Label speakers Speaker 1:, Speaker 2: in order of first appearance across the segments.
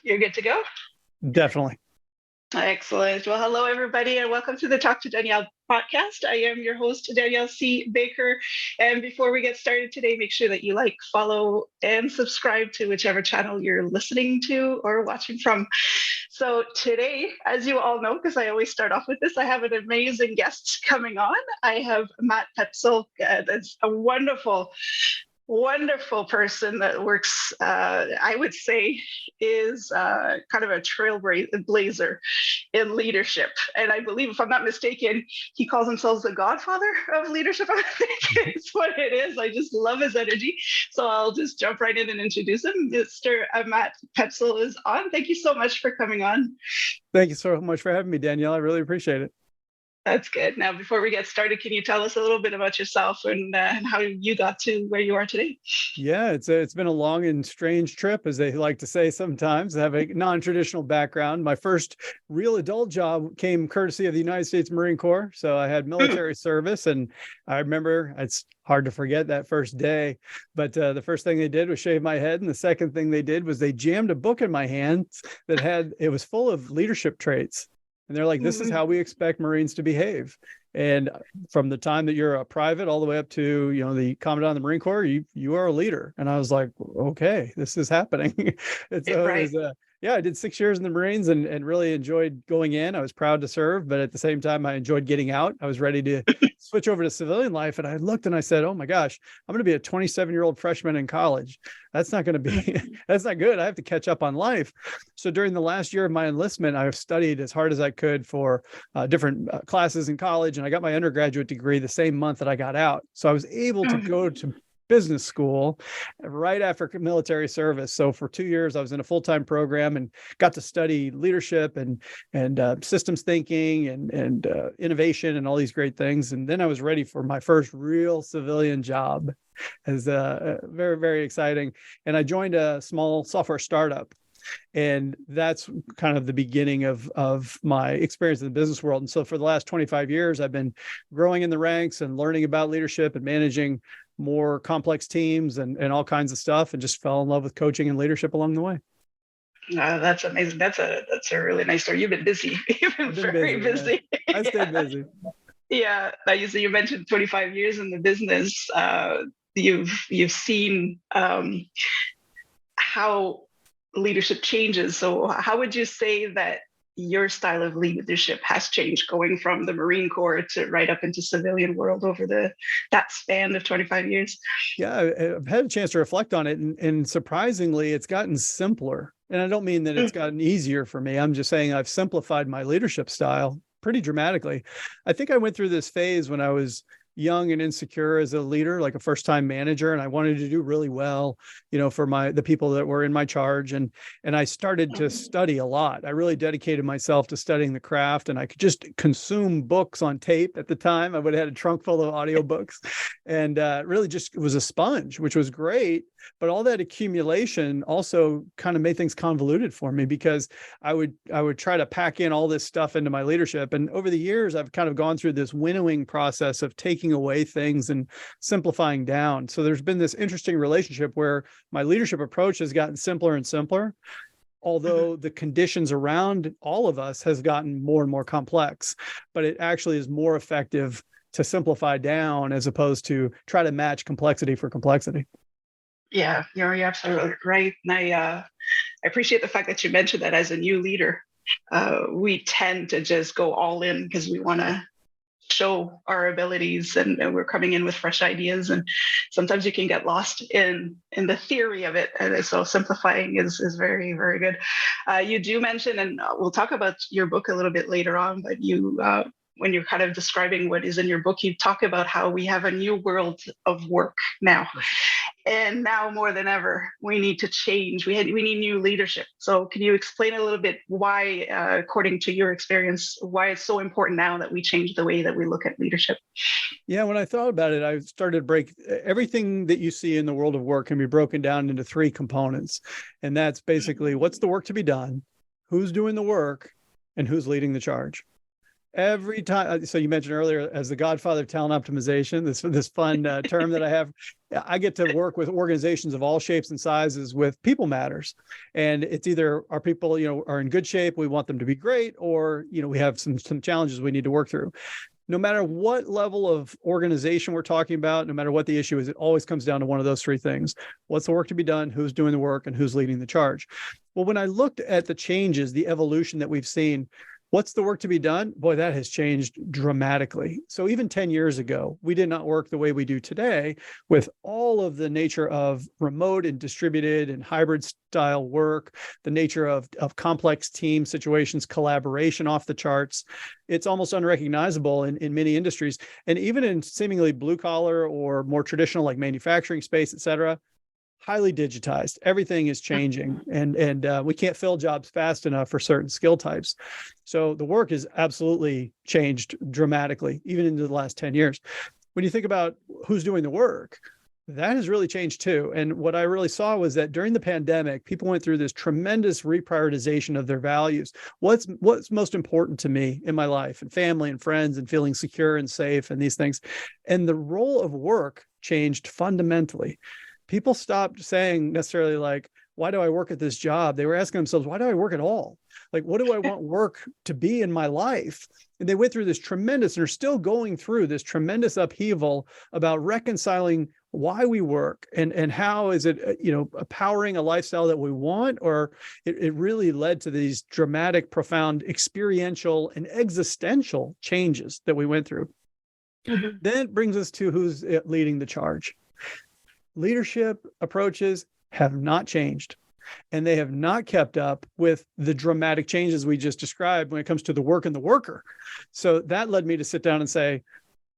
Speaker 1: You're good to go?
Speaker 2: Definitely.
Speaker 1: Excellent. Well, hello, everybody, and welcome to the Talk to Danielle podcast. I am your host, Danielle C. Baker. And before we get started today, make sure that you like, follow, and subscribe to whichever channel you're listening to or watching from. So, today, as you all know, because I always start off with this, I have an amazing guest coming on. I have Matt Poepsel. That's a wonderful person that works, I would say, is kind of a trailblazer in leadership. And I believe, if I'm not mistaken, he calls himself the godfather of leadership. I think is what it is. I just love his energy. So I'll just jump right in and introduce him. Mr. Matt Poepsel is on. Thank you so much for coming on.
Speaker 2: Thank you so much for having me, Danielle. I really appreciate it.
Speaker 1: That's good. Now, before we get started, can you tell us a little bit about yourself and how you got to where you are today?
Speaker 2: Yeah, it's been a long and strange trip, as they like to say sometimes. I have a non-traditional background. My first real adult job came courtesy of the United States Marine Corps. So I had military service, and I remember it's hard to forget that first day. But the first thing they did was shave my head, and the second thing they did was they jammed a book in my hands it was full of leadership traits. And they're like, this is how we expect Marines to behave. And from the time that you're a private all the way up to, the commandant of the Marine Corps, you are a leader. And I was like, okay, this is happening.
Speaker 1: Right.
Speaker 2: I did 6 years in the Marines and really enjoyed going in. I was proud to serve, but at the same time, I enjoyed getting out. I was ready to switch over to civilian life. And I looked and I said, oh my gosh, I'm going to be a 27-year-old freshman in college. That's not going to be, that's not good. I have to catch up on life. So during the last year of my enlistment, I've studied as hard as I could for different classes in college. And I got my undergraduate degree the same month that I got out. So I was able to go to business school right after military service. So for 2 years, I was in a full-time program and got to study leadership and systems thinking and innovation and all these great things. And then I was ready for my first real civilian job, as very, very exciting. And I joined a small software startup. And that's kind of the beginning of my experience in the business world. And so for the last 25 years, I've been growing in the ranks and learning about leadership and managing more complex teams and all kinds of stuff, and just fell in love with coaching and leadership along the way.
Speaker 1: That's amazing. That's a really nice story. You've been busy. You've been very busy.
Speaker 2: Yeah. I stayed busy.
Speaker 1: Yeah. Now you mentioned 25 years in the business. You've seen how leadership changes. So how would you say that your style of leadership has changed going from the Marine Corps to right up into civilian world over that span of 25 years?
Speaker 2: Yeah, I've had a chance to reflect on it, and surprisingly, it's gotten simpler. And I don't mean that it's gotten easier for me. I'm just saying I've simplified my leadership style pretty dramatically. I think I went through this phase when I was young and insecure as a leader, like a first-time manager, and I wanted to do really well, for the people that were in my charge. And I started to study a lot. I really dedicated myself to studying the craft, and I could just consume books on tape at the time. I would have had a trunk full of audiobooks, and really just was a sponge, which was great. But all that accumulation also kind of made things convoluted for me, because I would try to pack in all this stuff into my leadership. And over the years, I've kind of gone through this winnowing process of taking away things and simplifying down. So there's been this interesting relationship where my leadership approach has gotten simpler and simpler, although the conditions around all of us has gotten more and more complex. But it actually is more effective to simplify down as opposed to try to match complexity for complexity.
Speaker 1: Yeah, you're absolutely right. And I appreciate the fact that you mentioned that as a new leader, we tend to just go all in because we want to show our abilities, and we're coming in with fresh ideas. And sometimes you can get lost in the theory of it. And so simplifying is very, very good. You do mention, and we'll talk about your book a little bit later on, but when you're kind of describing what is in your book, you talk about how we have a new world of work now. And now more than ever, we need to change. We need new leadership. So can you explain a little bit why, according to your experience, why it's so important now that we change the way that we look at leadership?
Speaker 2: Yeah, when I thought about it, I started to break everything that you see in the world of work can be broken down into three components. And that's basically what's the work to be done, who's doing the work, and who's leading the charge. Every time. So you mentioned earlier, as the godfather of talent optimization, this fun term that I have, I get to work with organizations of all shapes and sizes with people matters. And it's either our people, are in good shape, we want them to be great, or, we have some challenges we need to work through. No matter what level of organization we're talking about, no matter what the issue is, it always comes down to one of those three things. What's the work to be done? Who's doing the work? And who's leading the charge? Well, when I looked at the changes, the evolution that we've seen, what's the work to be done? Boy, that has changed dramatically. So even 10 years ago, we did not work the way we do today with all of the nature of remote and distributed and hybrid style work, the nature of complex team situations, collaboration off the charts. It's almost unrecognizable in many industries. And even in seemingly blue collar or more traditional like manufacturing space, et cetera, highly digitized. Everything is changing, and we can't fill jobs fast enough for certain skill types. So the work has absolutely changed dramatically, even into the last 10 years. When you think about who's doing the work, that has really changed too. And what I really saw was that during the pandemic, people went through this tremendous reprioritization of their values. What's most important to me in my life, and family and friends, and feeling secure and safe, and these things. And the role of work changed fundamentally. People stopped saying necessarily like, why do I work at this job? They were asking themselves, why do I work at all? Like, what do I want work to be in my life? And they went through this tremendous, and are still going through this tremendous upheaval about reconciling why we work and how is it, powering a lifestyle that we want, or it really led to these dramatic, profound experiential and existential changes that we went through. Mm-hmm. Then it brings us to who's leading the charge. Leadership approaches have not changed, and they have not kept up with the dramatic changes we just described when it comes to the work and the worker. So that led me to sit down and say,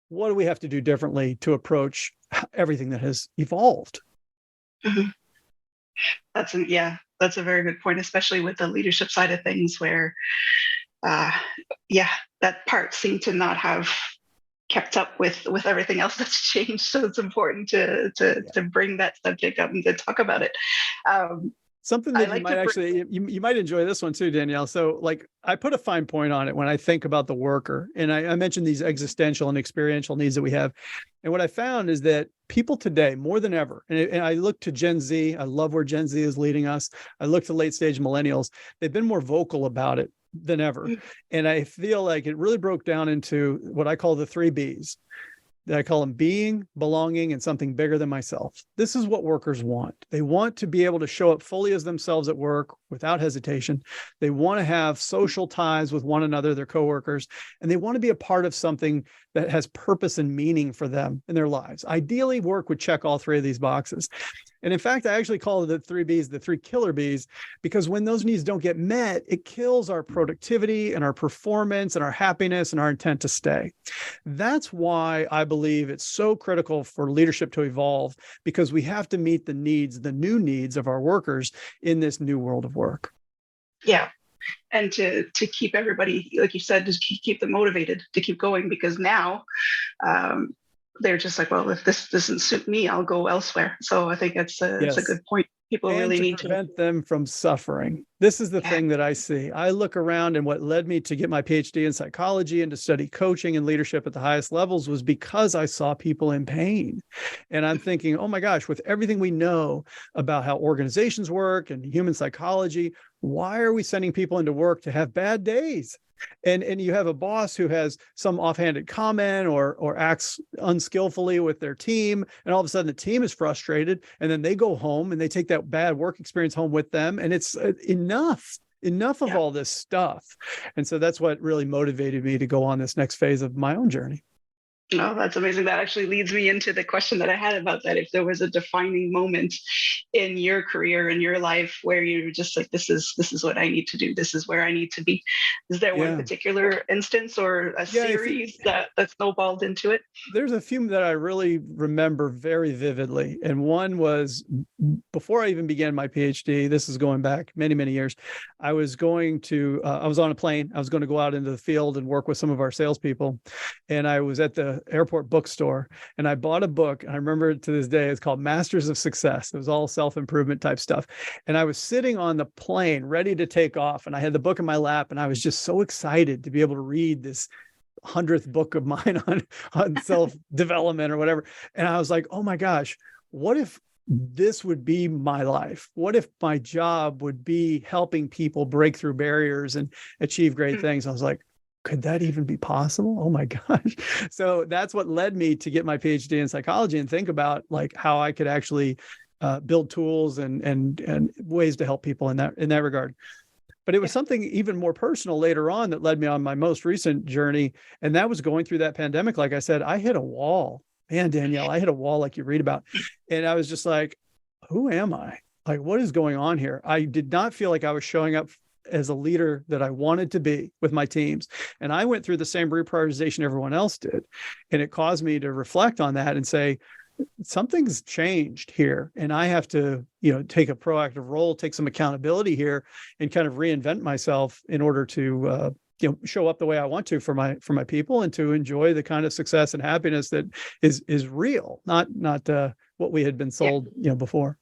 Speaker 2: what do we have to do differently to approach everything that has evolved?
Speaker 1: Mm-hmm. That's a very good point, especially with the leadership side of things, where, that part seemed to not have kept up with everything else that's changed. So it's important to bring that subject up and to talk about it.
Speaker 2: Something that you might enjoy this one too, Danielle. So like I put a fine point on it when I think about the worker, and I mentioned these existential and experiential needs that we have. And what I found is that people today, more than ever, and I look to Gen Z, I love where Gen Z is leading us. I look to late stage millennials, they've been more vocal about it than ever. And I feel like it really broke down into what I call the 3 B's. I call them being, belonging, and something bigger than myself. This is what workers want. They want to be able to show up fully as themselves at work without hesitation. They want to have social ties with one another, their coworkers, and they want to be a part of something that has purpose and meaning for them in their lives. Ideally, work would check all 3 of these boxes. And in fact, I actually call the 3 B's the 3 killer B's, because when those needs don't get met, it kills our productivity and our performance and our happiness and our intent to stay. That's why I believe it's so critical for leadership to evolve, because we have to meet the needs, the new needs of our workers in this new world of work.
Speaker 1: Yeah. And to keep everybody, like you said, just keep them motivated to keep going, because now they're just like, well, if this doesn't suit me, I'll go elsewhere. So I think that's a good point. People really need to
Speaker 2: prevent them from suffering. This is the thing that I see. I look around, and what led me to get my PhD in psychology and to study coaching and leadership at the highest levels was because I saw people in pain. And I'm thinking, oh my gosh, with everything we know about how organizations work and human psychology, why are we sending people into work to have bad days? And you have a boss who has some offhanded comment or acts unskillfully with their team, and all of a sudden the team is frustrated, and then they go home and they take that bad work experience home with them, and it's enough of all this stuff. And so that's what really motivated me to go on this next phase of my own journey.
Speaker 1: Oh, that's amazing. That actually leads me into the question that I had about that. If there was a defining moment in your career, in your life, where you were just like, this is what I need to do. This is where I need to be. Is there one particular instance or a series that snowballed into it?
Speaker 2: There's a few that I really remember very vividly. And one was before I even began my PhD. This is going back many, many years. I was on a plane. I was going to go out into the field and work with some of our salespeople. And I was at the the airport bookstore and I bought a book. And I remember it to this day. It's called Masters of Success. It was all self-improvement type stuff. And I was sitting on the plane ready to take off. And I had the book in my lap and I was just so excited to be able to read this 100th book of mine on self-development or whatever. And I was like, oh my gosh, what if this would be my life? What if my job would be helping people break through barriers and achieve great things? I was like, could that even be possible? Oh my gosh. So that's what led me to get my PhD in psychology and think about like how I could actually build tools and ways to help people in that regard. But it was something even more personal later on that led me on my most recent journey. And that was going through that pandemic. Like I said, I hit a wall. Man, Danielle, I hit a wall like you read about. And I was just like, who am I? Like, what is going on here? I did not feel like I was showing up as a leader that I wanted to be with my teams. And I went through the same reprioritization everyone else did. And it caused me to reflect on that and say, something's changed here. And I have to, take a proactive role, take some accountability here and kind of reinvent myself in order to, show up the way I want to for my people and to enjoy the kind of success and happiness that is real, not what we had been sold, before.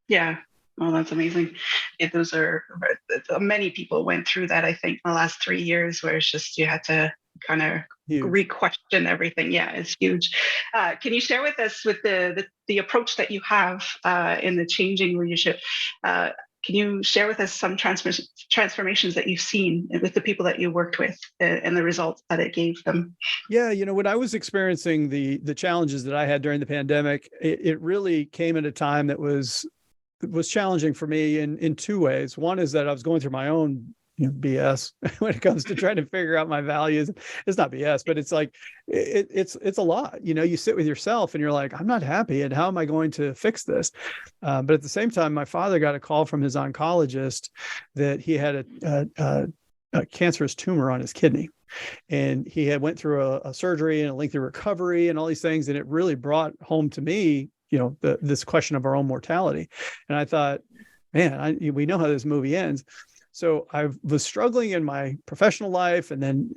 Speaker 1: Yeah. Well, that's amazing. Those are many people went through that, I think, in the last 3 years, where it's just you had to kind of re-question everything. Yeah, it's huge. Can you share with us with the approach that you have in the changing leadership? Can you share with us some transformations that you've seen with the people that you worked with and the results that it gave them?
Speaker 2: Yeah, when I was experiencing the challenges that I had during the pandemic, it really came at a time that was challenging for me in two ways. One is that I was going through my own BS when it comes to trying to figure out my values. It's not BS, but it's like, it's a lot, you sit with yourself and you're like, I'm not happy. And how am I going to fix this? But at the same time, my father got a call from his oncologist that he had a cancerous tumor on his kidney. And he had went through a surgery and a lengthy recovery and all these things. And it really brought home to me, this question of our own mortality. And I thought, man, we know how this movie ends. So I was struggling in my professional life and then,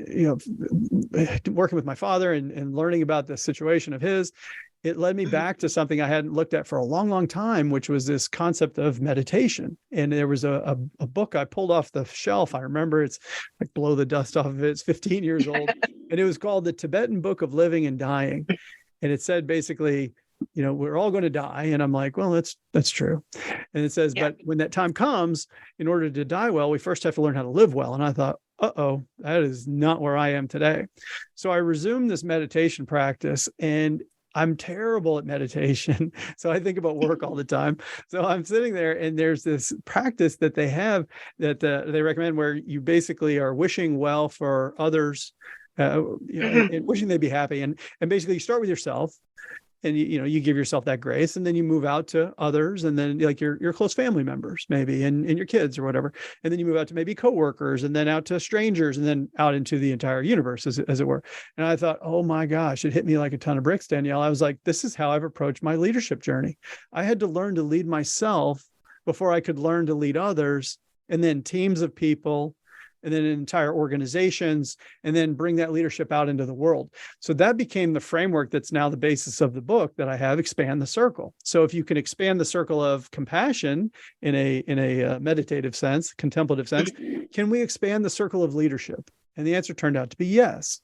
Speaker 2: working with my father and learning about the situation of his. It led me back to something I hadn't looked at for a long, long time, which was this concept of meditation. And there was a book I pulled off the shelf. I remember it's like blow the dust off of it. It's 15 years old. And it was called The Tibetan Book of Living and Dying. And it said basically, we're all going to die. And I'm like, well, that's true. And it says, but when that time comes, in order to die well, we first have to learn how to live well. And I thought, that is not where I am today. So I resumed this meditation practice and I'm terrible at meditation. So I think about work all the time. So I'm sitting there and there's this practice that they have that they recommend where you basically are wishing well for others, and wishing they'd be happy. And basically you start with yourself. And you give yourself that grace, and then you move out to others, and then like your close family members, maybe, and your kids or whatever. And then you move out to maybe coworkers, and then out to strangers, and then out into the entire universe, as it were. And I thought, oh my gosh, it hit me like a ton of bricks, Danielle. I was like, this is how I've approached my leadership journey. I had to learn to lead myself before I could learn to lead others, and then teams of people, and then entire organizations, and then bring that leadership out into the world. So that became the framework that's now the basis of the book that I have, Expand the Circle. So if you can expand the circle of compassion in a meditative sense, contemplative sense, can we expand the circle of leadership? And the answer turned out to be yes.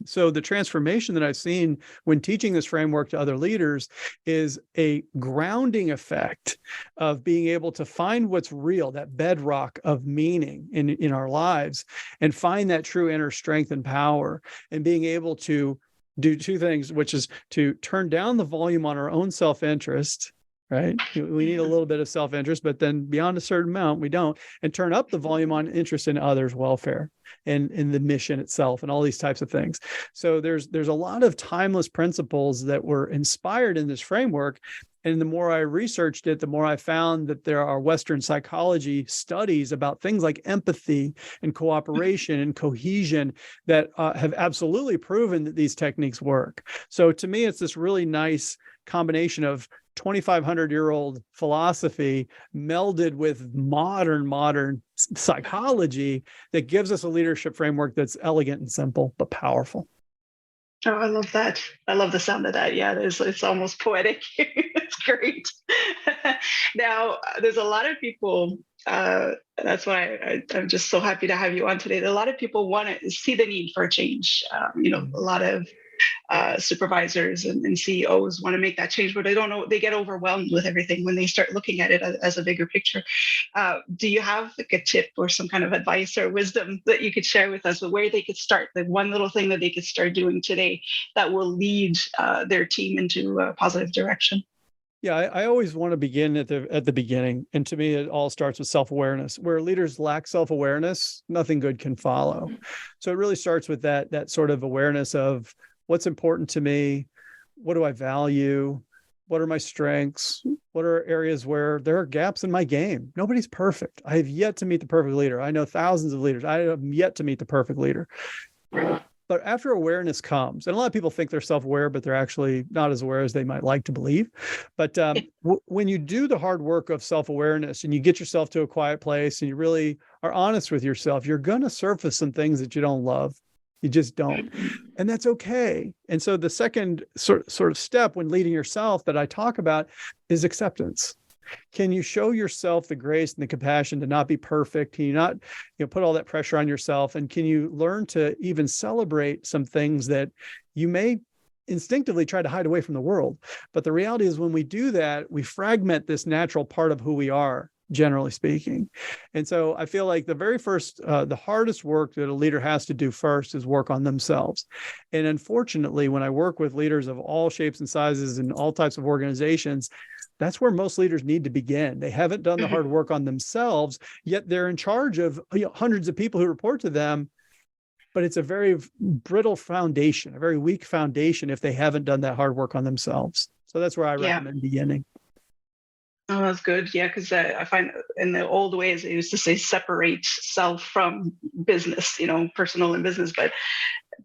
Speaker 2: So the transformation that I've seen when teaching this framework to other leaders is a grounding effect of being able to find what's real, that bedrock of meaning in our lives, and find that true inner strength and power, and being able to do two things, which is to turn down the volume on our own self-interest. Right? We need a little bit of self-interest, but then beyond a certain amount, we don't, and turn up the volume on interest in others' welfare and in the mission itself and all these types of things. So there's a lot of timeless principles that were inspired in this framework. And the more I researched it, the more I found that there are Western psychology studies about things like empathy and cooperation and cohesion that have absolutely proven that these techniques work. So to me, it's this really nice combination of 2,500-year-old philosophy melded with modern psychology that gives us a leadership framework that's elegant and simple, but powerful.
Speaker 1: Oh, I love that. I love the sound of that. Yeah, it's almost poetic. It's great. Now, there's a lot of people. That's why I'm just so happy to have you on today. A lot of people want to see the need for a change. A
Speaker 2: Mhm.
Speaker 1: lot of supervisors and CEOs want to make that change, but they don't know. They get overwhelmed with everything when they start looking at it as a bigger picture. Do you have like a tip or some kind of advice or wisdom that you could share with us, where they could start, the one little thing that they could start doing today that will lead their team into a positive direction?
Speaker 2: Yeah, I always want to begin at the beginning, and to me, it all starts with self-awareness. Where leaders lack self-awareness, nothing good can follow. So it really starts with that sort of awareness of what's important to me, what do I value, what are my strengths, what are areas where there are gaps in my game. Nobody's perfect. I have yet to meet the perfect leader. I know thousands of leaders. I have yet to meet the perfect leader. But after awareness comes, and a lot of people think they're self-aware, but they're actually not as aware as they might like to believe. But when you do the hard work of self-awareness and you get yourself to a quiet place and you really are honest with yourself, you're going to surface some things that you don't love. You just don't. And that's okay. And so the second sort of step when leading yourself that I talk about is acceptance. Can you show yourself the grace and the compassion to not be perfect? Can you not, put all that pressure on yourself? And can you learn to even celebrate some things that you may instinctively try to hide away from the world? But the reality is, when we do that, we fragment this natural part of who we are, generally speaking. And so I feel like the very first, the hardest work that a leader has to do first is work on themselves. And unfortunately, when I work with leaders of all shapes and sizes and all types of organizations, that's where most leaders need to begin. They haven't done the hard work on themselves, yet they're in charge of hundreds of people who report to them. But it's a very brittle foundation, a very weak foundation if they haven't done that hard work on themselves. So that's where I
Speaker 1: Yeah.
Speaker 2: recommend beginning.
Speaker 1: Oh, that's good. Yeah, because I find in the old ways they used to say separate self from business, personal and business, but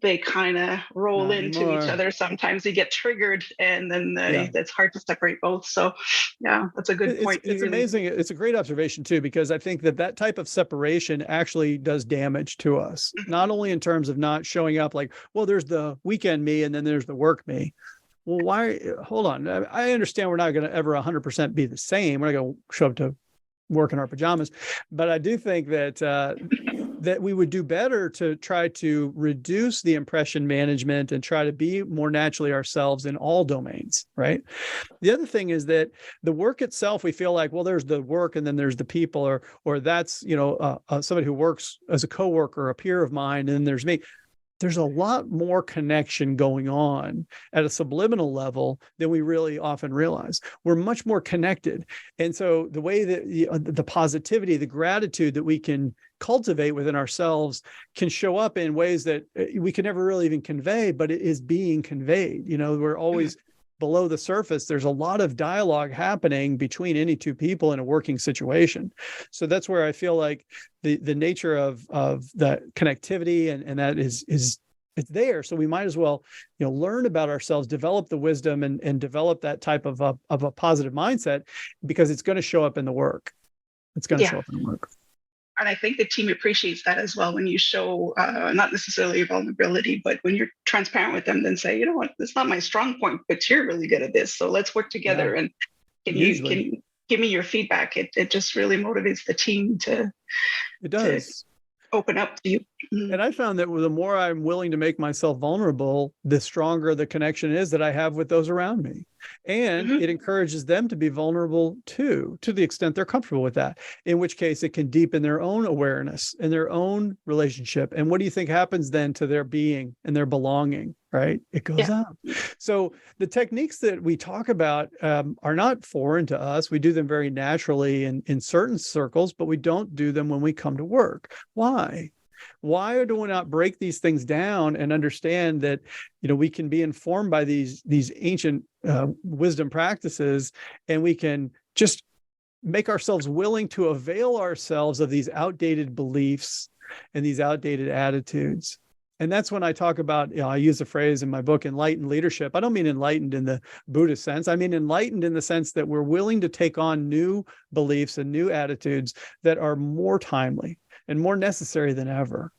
Speaker 1: they kind of roll
Speaker 2: Not
Speaker 1: into each
Speaker 2: anymore.
Speaker 1: other. Sometimes they get triggered, and then
Speaker 2: Yeah.
Speaker 1: it's hard to separate both. So, yeah, that's a good
Speaker 2: It's
Speaker 1: point. You
Speaker 2: it's
Speaker 1: really,
Speaker 2: amazing. It's a great observation too, because I think that type of separation actually does damage to us, not only in terms of not showing up like, well, there's the weekend me and then there's the work me. Well, why? Hold on. I understand we're not going to ever 100% be the same. We're not going to show up to work in our pajamas, but I do think that we would do better to try to reduce the impression management and try to be more naturally ourselves in all domains, right? The other thing is that the work itself, we feel like, well, there's the work and then there's the people, or that's, somebody who works as a coworker, a peer of mine, and then there's me. There's a lot more connection going on at a subliminal level than we really often realize. We're much more connected. And so the way that the positivity, the gratitude that we can cultivate within ourselves can show up in ways that we can never really even convey, but it is being conveyed. We're always below the surface. There's a lot of dialogue happening between any two people in a working situation. So that's where I feel like the nature of the connectivity and that is it's there. So we might as well, learn about ourselves, develop the wisdom and develop that type of a positive mindset, because it's going to show up in the work. It's going to
Speaker 1: yeah.
Speaker 2: show up in the work.
Speaker 1: And I think the team appreciates that as well, when you show not necessarily vulnerability, but when you're transparent with them, then say, you know what, it's not my strong point, but you're really good at this. So let's work
Speaker 2: Yeah,
Speaker 1: together. And
Speaker 2: usually
Speaker 1: can give me your feedback? It just really motivates the team
Speaker 2: it
Speaker 1: to
Speaker 2: does.
Speaker 1: open up to you. Mhm.
Speaker 2: And I found that the more I'm willing to make myself vulnerable, the stronger the connection is that I have with those around me. And
Speaker 1: Mhm.
Speaker 2: it encourages them to be vulnerable too, to the extent they're comfortable with that, in which case it can deepen their own awareness and their own relationship. And what do you think happens then to their being and their belonging, right? It goes
Speaker 1: Yeah.
Speaker 2: up. So the techniques that we talk about are not foreign to us. We do them very naturally in certain circles, but we don't do them when we come to work. Why? Why do we not break these things down and understand that, we can be informed by these ancient wisdom practices, and we can just make ourselves willing to avail ourselves of these outdated beliefs and these outdated attitudes? And that's when I talk about, I use a phrase in my book, enlightened leadership. I don't mean enlightened in the Buddhist sense. I mean enlightened in the sense that we're willing to take on new beliefs and new attitudes that are more timely and more necessary than ever.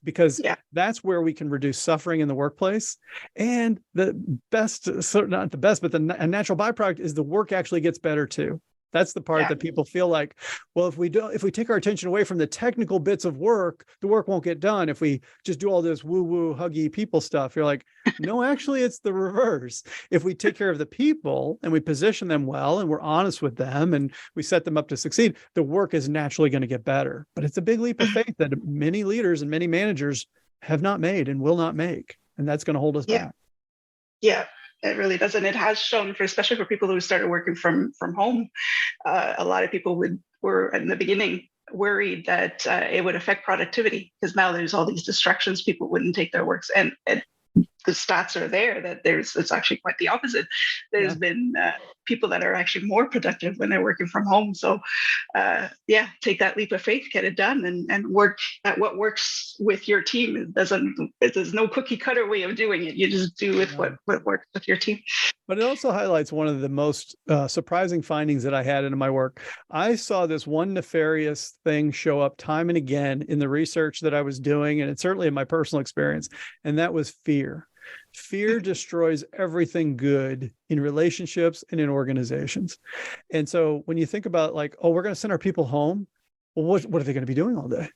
Speaker 2: because that's where we can reduce suffering in the workplace. And the best, not the best, but a natural byproduct is the work actually gets better too. That's the part that people feel like, well, if we take our attention away from the technical bits of work, the work won't get done. If we just do all this woo-woo, huggy people stuff, you're like, no, actually, it's the reverse. If we take care of the people and we position them well and we're honest with them and we set them up to succeed, the work is naturally going to get better. But it's a big leap of faith that many leaders and many managers have not made and will not make. And that's going to hold us back.
Speaker 1: Yeah. It really does, and it has shown, especially for people who started working from home. A lot of people were in the beginning worried that it would affect productivity, because now there's all these distractions. People wouldn't take their works, and the stats are there that it's actually quite the opposite. There's been people that are actually more productive when they're working from home. So take that leap of faith, get it done, and work at what works with your team. There's no cookie cutter way of doing it. You just do with what works with your team.
Speaker 2: But it also highlights one of the most surprising findings that I had in my work. I saw this one nefarious thing show up time and again in the research that I was doing, and it's certainly in my personal experience, and that was fear. Fear destroys everything good in relationships and in organizations. And so when you think about like, oh, we're going to send our people home, well, what are they going to be doing all day?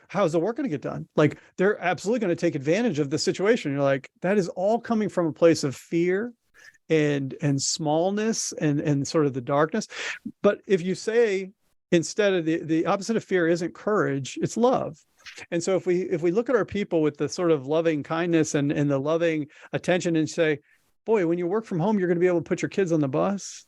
Speaker 2: How's the work going to get done? Like, they're absolutely going to take advantage of the situation. You're like, that is all coming from a place of fear and smallness and sort of the darkness. But if you say, instead of the opposite of fear isn't courage, it's love. And so if we look at our people with the sort of loving kindness and the loving attention and say, boy, when you work from home, you're going to be able to put your kids on the bus.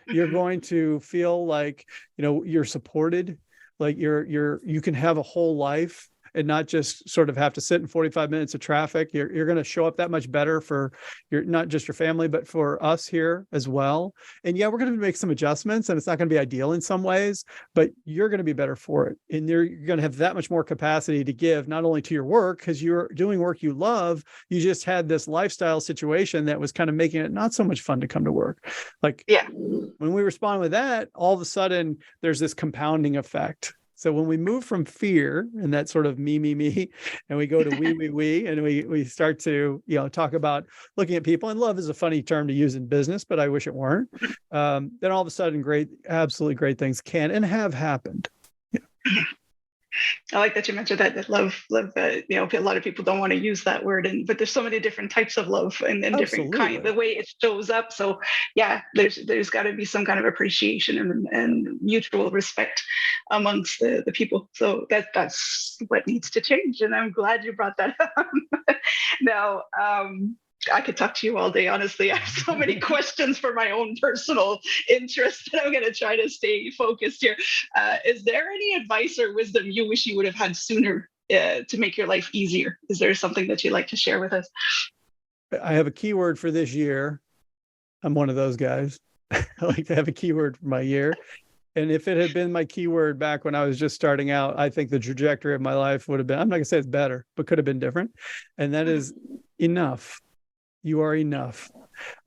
Speaker 2: You're going to feel like, you're supported, like you can have a whole life and not just sort of have to sit in 45 minutes of traffic. You're going to show up that much better for not just your family, but for us here as well. And we're going to make some adjustments, and it's not going to be ideal in some ways, but you're going to be better for it. And you're going to have that much more capacity to give, not only to your work, because you're doing work you love, you just had this lifestyle situation that was kind of making it not so much fun to come to work. Like, when we respond with that, all of a sudden there's this compounding effect. So when we move from fear and that sort of me, and we go to we, and we start to, talk about looking at people, and love is a funny term to use in business, but I wish it weren't. Then all of a sudden, absolutely great things can and have happened.
Speaker 1: I like that you mentioned that love. A lot of people don't want to use that word, but there's so many different types of love and different kinds, the way it shows up. So there's got to be some kind of appreciation and mutual respect amongst the people. So that's what needs to change, and I'm glad you brought that up. Now, I could talk to you all day, honestly. I have so many questions for my own personal interest, and I'm going to try to stay focused here. Is there any advice or wisdom you wish you would have had sooner to make your life easier? Is there something that you'd like to share with us?
Speaker 2: I have a keyword for this year. I'm one of those guys. I like to have a keyword for my year. And if it had been my keyword back when I was just starting out, I think the trajectory of my life would have been, I'm not going to say it's better, but could have been different. And that is enough. You are enough.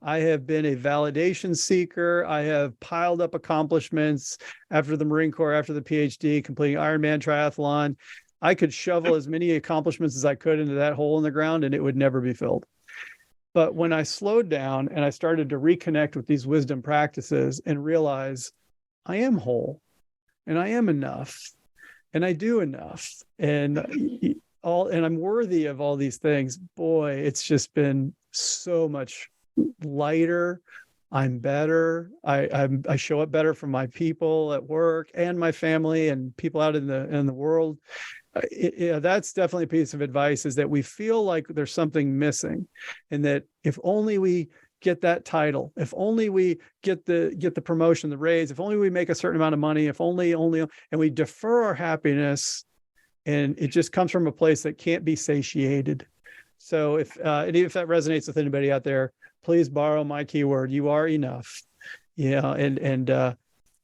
Speaker 2: I have been a validation seeker. I have piled up accomplishments after the Marine Corps, after the PhD, completing Ironman triathlon. I could shovel as many accomplishments as I could into that hole in the ground, and it would never be filled. But when I slowed down and I started to reconnect with these wisdom practices and realize I am whole and I am enough and I do enough and I'm worthy of all these things, boy, it's just been so much lighter. I'm better. I show up better for my people at work and my family and people out in the world. That's definitely a piece of advice, is that we feel like there's something missing, and that if only we get that title, if only we get the promotion, the raise, if only we make a certain amount of money, if only, and we defer our happiness, and it just comes from a place that can't be satiated. So if that resonates with anybody out there, please borrow my keyword. You are enough. And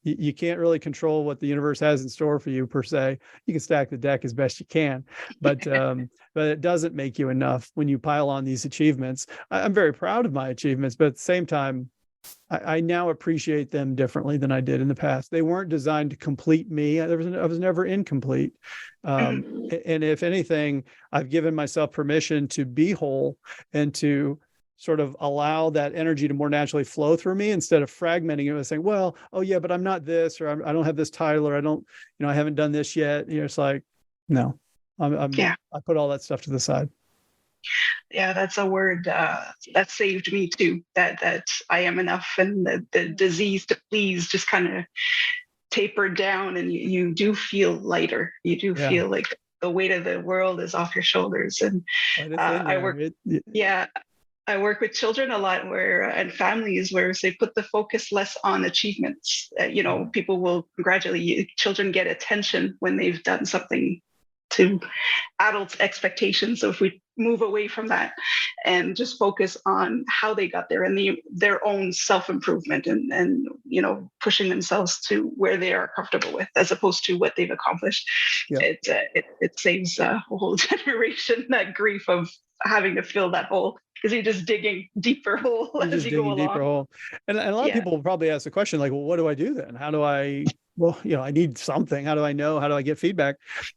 Speaker 2: you can't really control what the universe has in store for you per se. You can stack the deck as best you can, but it doesn't make you enough when you pile on these achievements. I'm very proud of my achievements, but at the same time, I now appreciate them differently than I did in the past. They weren't designed to complete me. I was never incomplete. And if anything, I've given myself permission to be whole and to sort of allow that energy to more naturally flow through me instead of fragmenting it and saying, well, oh yeah, but I'm not this, or I don't have this title, or I don't, I haven't done this yet. It's like, no, I put all that stuff to the side.
Speaker 1: Yeah, that's a word that saved me too. That I am enough, and the disease to please just kind of tapered down, and you do feel lighter. You do feel like the weight of the world is off your shoulders. And I work, I work with children a lot, and families where they put the focus less on achievements. People will congratulate you. Children get attention when they've done something to adults' expectations. So if we move away from that and just focus on how they got there and their own self-improvement and pushing themselves to where they are comfortable with, as opposed to what they've accomplished, it saves a whole generation that grief of having to fill that hole, because you're just digging deeper hole as you go along.
Speaker 2: And a lot of people will probably ask the question, like, well, what do I do then? How do I, I need something. How do I know? How do I get feedback?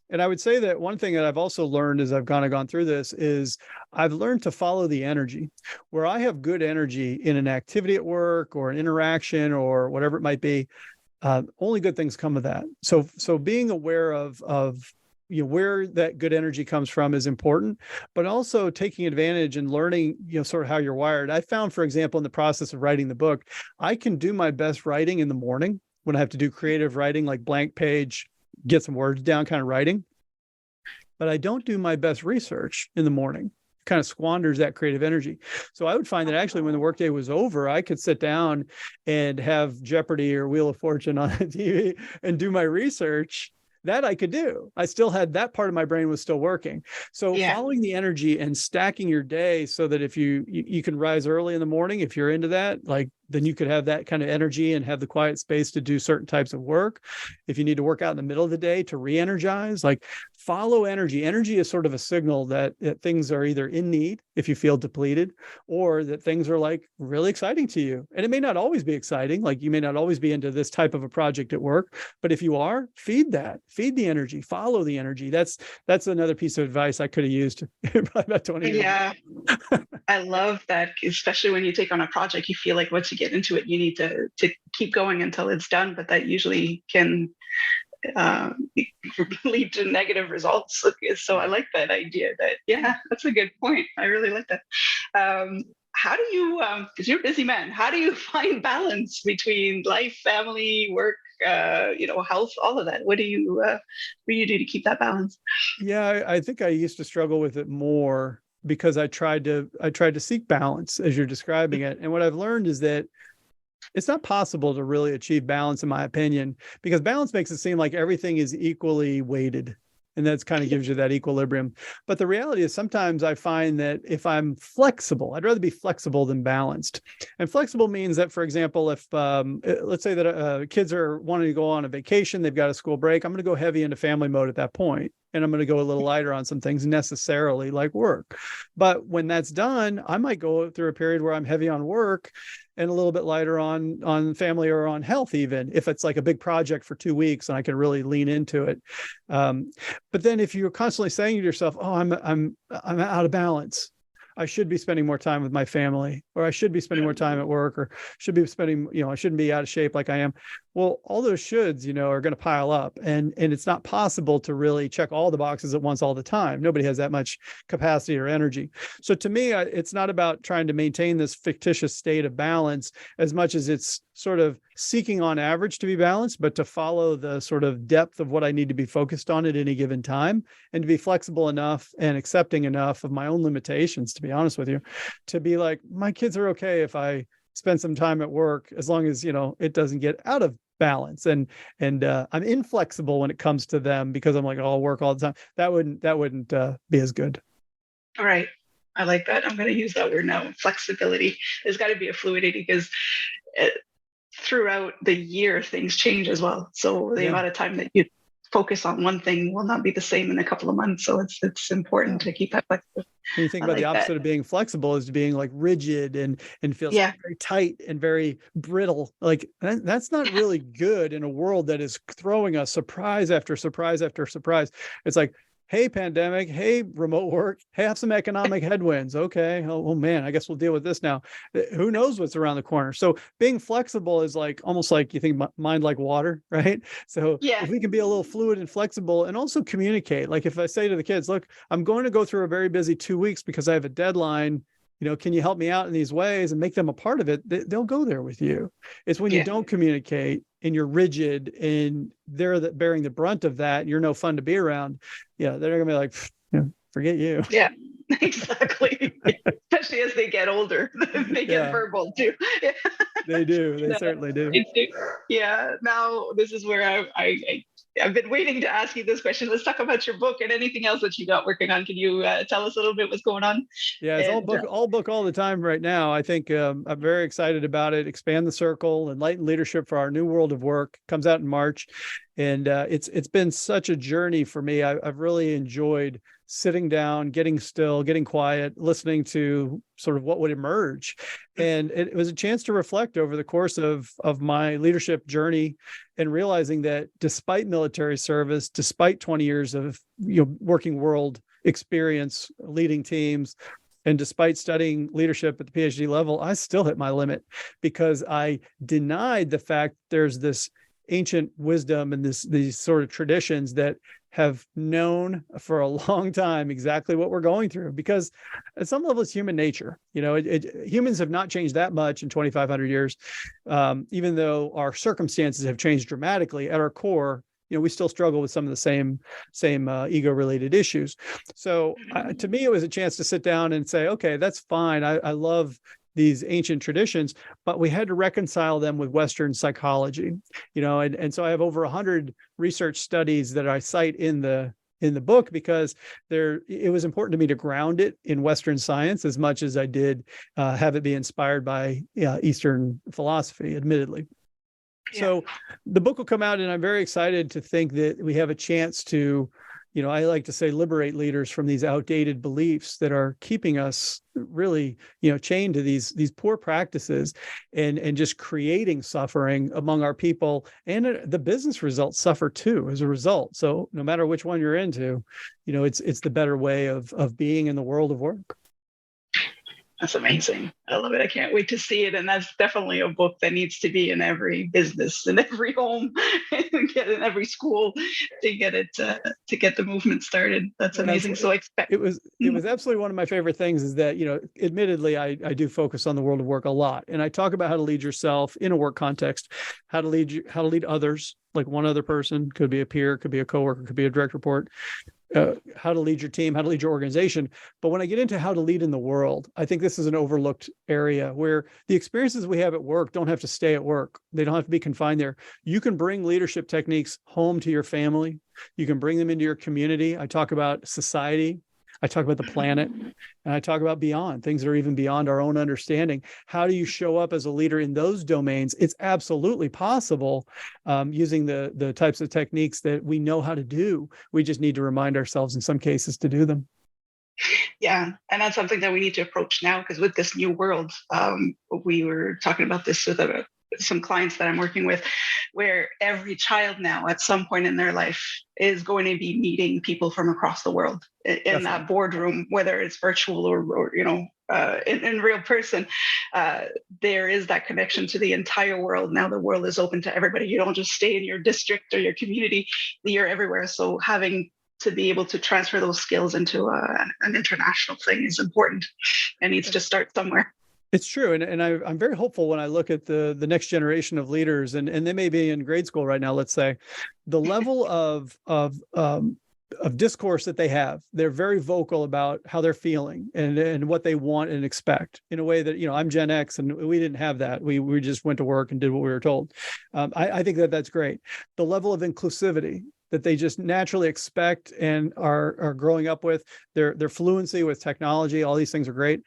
Speaker 2: And I would say that one thing that I've also learned as I've gone through this is I've learned to follow the energy. Where I have good energy in an activity at work or an interaction or whatever it might be, only good things come of that. So being aware of where that good energy comes from is important, but also taking advantage and learning, sort of how you're wired. I found, for example, in the process of writing the book, I can do my best writing in the morning when I have to do creative writing, like blank page, get some words down kind of writing. But I don't do my best research in the morning. It kind of squanders that creative energy. So I would find that actually when the workday was over, I could sit down and have Jeopardy or Wheel of Fortune on the TV and do my research. That I could do. I still had that part of my brain was still working. So following the energy and stacking your day so that if you can rise early in the morning, if you're into that, then you could have that kind of energy and have the quiet space to do certain types of work. If you need to work out in the middle of the day to re-energize, follow energy. Energy is sort of a signal that things are either in need if you feel depleted, or that things are really exciting to you. And it may not always be exciting. You may not always be into this type of a project at work, but if you are, feed the energy, follow the energy. That's another piece of advice I could have used about 20 years ago.
Speaker 1: I love that, especially when you take on a project, you feel like once you get into it, you need to keep going until it's done, but that usually can lead to negative results. So I like that idea. That's a good point. I really like that. How do you, because you're a busy man, how do you find balance between life, family, work, health, all of that? What do you do to keep that balance?
Speaker 2: Yeah, I think I used to struggle with it more because I tried to seek balance as you're describing it. And what I've learned is that it's not possible to really achieve balance, in my opinion, because balance makes it seem like everything is equally weighted. And that's kind of gives you that equilibrium. But the reality is sometimes I find that if I'm flexible, I'd rather be flexible than balanced. And flexible means that, for example, if let's say that kids are wanting to go on a vacation, they've got a school break, I'm going to go heavy into family mode at that point. And I'm going to go a little lighter on some things necessarily like work. But when that's done, I might go through a period where I'm heavy on work and a little bit lighter on family or on health, even if it's like a big project for 2 weeks and I can really lean into it. But then if you're constantly saying to yourself, oh, I'm out of balance, I should be spending more time with my family, or I should be spending more time at work, or should be spending, I shouldn't be out of shape like I am. Well, all those shoulds, are going to pile up, and it's not possible to really check all the boxes at once all the time. Nobody has that much capacity or energy. So to me, it's not about trying to maintain this fictitious state of balance as much as it's sort of seeking on average to be balanced, but to follow the sort of depth of what I need to be focused on at any given time, and to be flexible enough and accepting enough of my own limitations, to be honest with you, to be like, my kids are okay if I spend some time at work, as long as, it doesn't get out of balance. And I'm inflexible when it comes to them because I'm like, oh, I'll work all the time. That wouldn't be as good.
Speaker 1: All right. I like that. I'm going to use that word now. Flexibility. There's got to be a fluidity, because throughout the year, things change as well. So the amount of time that you focus on one thing will not be the same in a couple of months. So it's important to keep that flexible.
Speaker 2: When you think
Speaker 1: I
Speaker 2: about the
Speaker 1: like that.
Speaker 2: opposite of being flexible is being like rigid and feels
Speaker 1: Yeah.
Speaker 2: very tight and very brittle. Like that's not really good in a world that is throwing us surprise after surprise after surprise. It's like, hey, pandemic, hey, remote work, hey, have some economic headwinds. Okay. Oh man, I guess we'll deal with this now. Who knows what's around the corner? So being flexible is like almost like you think mind like water, right? So
Speaker 1: Yeah.
Speaker 2: if we can be a little fluid and flexible and also communicate, like if I say to the kids, look, I'm going to go through a very busy 2 weeks because I have a deadline. Can you help me out in these ways and make them a part of it? They'll go there with you. It's when you
Speaker 1: Yeah.
Speaker 2: don't communicate and you're rigid and they're bearing the brunt of that. You're no fun to be around. Yeah, they're gonna be like, forget you.
Speaker 1: Yeah. Exactly. Especially as they get older, they get verbal too. Yeah.
Speaker 2: They do. They
Speaker 1: No,
Speaker 2: certainly do.
Speaker 1: yeah. Now this is where I've been waiting to ask you this question. Let's talk about your book and anything else that you got working on. Can you tell us a little bit what's going on?
Speaker 2: Yeah, it's
Speaker 1: And
Speaker 2: all book all the time right now. I think I'm very excited about it. Expand the Circle, Enlighten Leadership for Our New World of Work comes out in March, and it's been such a journey for me. I've really enjoyed sitting down, getting still, getting quiet, listening to sort of what would emerge, and it was a chance to reflect over the course of my leadership journey, and realizing that despite military service, despite 20 years of working world experience leading teams, and despite studying leadership at the PhD level, I still hit my limit because I denied the fact there's this ancient wisdom and these sort of traditions that have known for a long time exactly what we're going through, because at some level it's human nature. Humans have not changed that much in 2,500 years. Even though our circumstances have changed dramatically, at our core, we still struggle with some of the same ego-related issues. So to me, it was a chance to sit down and say, okay, that's fine. I love these ancient traditions, but we had to reconcile them with Western psychology, and so I have over 100 research studies that I cite in the book, because it was important to me to ground it in Western science as much as I did have it be inspired by Eastern philosophy, admittedly. Yeah. So the book will come out, and I'm very excited to think that we have a chance to, I like to say, liberate leaders from these outdated beliefs that are keeping us really, chained to these poor practices and just creating suffering among our people. And the business results suffer too as a result. So no matter which one you're into, it's the better way of being in the world of work.
Speaker 1: That's amazing. I love it. I can't wait to see it. And that's definitely a book that needs to be in every business, in every home, in every school to get it, to get the movement started. That's amazing. So I expect
Speaker 2: it was absolutely one of my favorite things is that, admittedly, I do focus on the world of work a lot. And I talk about how to lead yourself in a work context, how to lead others, like one other person, could be a peer, could be a coworker, could be a direct report. How to lead your team, how to lead your organization. But when I get into how to lead in the world, I think this is an overlooked area where the experiences we have at work don't have to stay at work. They don't have to be confined there. You can bring leadership techniques home to your family. You can bring them into your community. I talk about society. I talk about the planet, and I talk about beyond, things that are even beyond our own understanding. How do you show up as a leader in those domains? It's absolutely possible using the types of techniques that we know how to do. We just need to remind ourselves in some cases to do them.
Speaker 1: Yeah, and that's something that we need to approach now, because with this new world, we were talking about this with some clients that I'm working with, where every child now at some point in their life is going to be meeting people from across the world in that boardroom, whether it's virtual or in real person. There is that connection to the entire world. Now the world is open to everybody. You don't just stay in your district or your community, you're everywhere. So having to be able to transfer those skills into an international thing is important and needs to start somewhere.
Speaker 2: It's true. And I'm very hopeful when I look at the next generation of leaders, and they may be in grade school right now, let's say, the level of discourse that they have. They're very vocal about how they're feeling and what they want and expect, in a way that, I'm Gen X and we didn't have that. We just went to work and did what we were told. I think that's great. The level of inclusivity that they just naturally expect and are growing up with, their fluency with technology, all these things are great.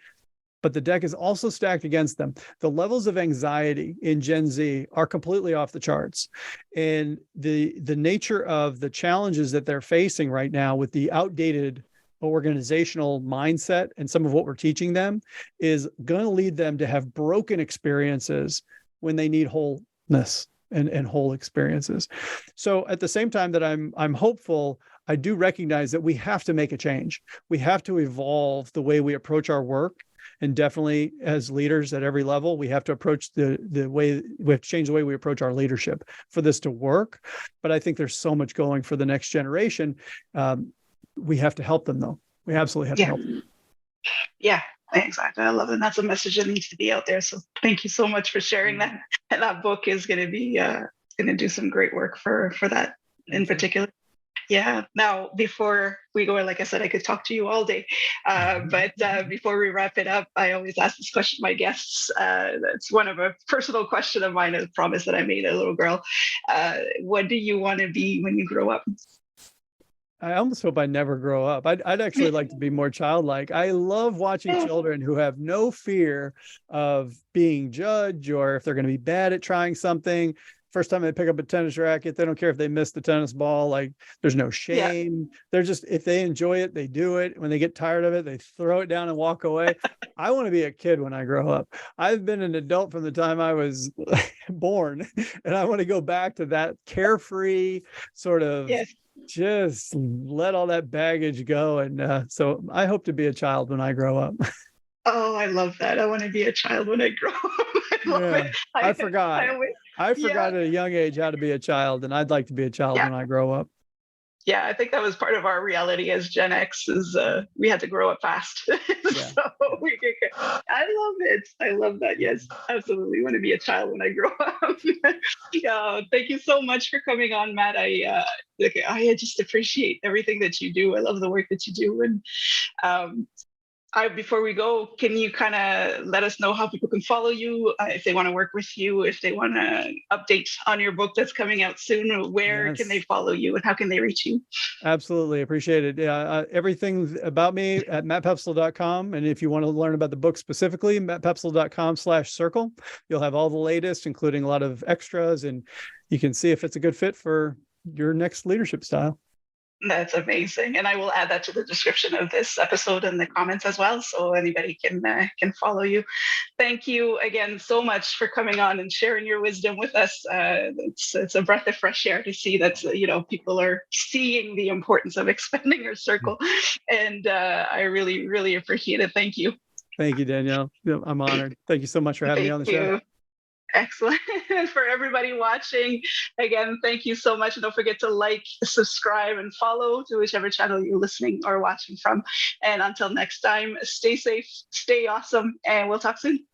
Speaker 2: but the deck is also stacked against them. The levels of anxiety in Gen Z are completely off the charts. And the nature of the challenges that they're facing right now with the outdated organizational mindset and some of what we're teaching them is going to lead them to have broken experiences when they need wholeness and whole experiences. So at the same time that I'm hopeful, I do recognize that we have to make a change. We have to evolve the way we approach our work. And definitely as leaders at every level, we have to approach the way, we have to change the way we approach our leadership for this to work. But I think there's so much going for the next generation. We have to help them though. We absolutely have to help them.
Speaker 1: Yeah, exactly. I love it. And that's a message that needs to be out there. So thank you so much for sharing that. And that book is going to be, going to do some great work for that in particular. Yeah. Now, before we go, like I said, I could talk to you all day. But before we wrap it up, I always ask this question to my guests. That's one of a personal question of mine, a promise that I made a little girl. What do you want to be when you grow up?
Speaker 2: I almost hope I never grow up. I'd actually like to be more childlike. I love watching children who have no fear of being judged or if they're going to be bad at trying something. First time they pick up a tennis racket, they don't care if they miss the tennis ball. Like there's no shame. Yeah. They're just, if they enjoy it, they do it. When they get tired of it, they throw it down and walk away. I want to be a kid when I grow up. I've been an adult from the time I was born, and I want to go back to that carefree sort of just let all that baggage go. And so I hope to be a child when I grow up.
Speaker 1: Oh, I love that. I want to be a child when I grow up. I love it.
Speaker 2: I forgot. I forgot at a young age how to be a child, and I'd like to be a child when I grow up.
Speaker 1: Yeah, I think that was part of our reality as Gen X is we had to grow up fast. So I love it. I love that. Yes, absolutely. Want to be a child when I grow up. Yeah, thank you so much for coming on, Matt. I just appreciate everything that you do. I love the work that you do. And before we go, can you kind of let us know how people can follow you if they want to work with you, if they want to update on your book that's coming out soon? Where can they follow you and how can they reach you?
Speaker 2: Absolutely. Appreciate it. Yeah, everything about me at mattpoepsel.com. And if you want to learn about the book specifically, mattpoepsel.com/circle. You'll have all the latest, including a lot of extras, and you can see if it's a good fit for your next leadership style.
Speaker 1: That's amazing. And I will add that to the description of this episode in the comments as well, so anybody can follow you. Thank you again so much for coming on and sharing your wisdom with us. It's a breath of fresh air to see that, people are seeing the importance of expanding your circle. And I really, really appreciate it. Thank you.
Speaker 2: Thank you, Danielle. I'm honored. Thank you so much for having me on the show.
Speaker 1: Excellent. For everybody watching, again, thank you so much. And don't forget to like, subscribe, and follow to whichever channel you're listening or watching from. And until next time, stay safe, stay awesome, and we'll talk soon.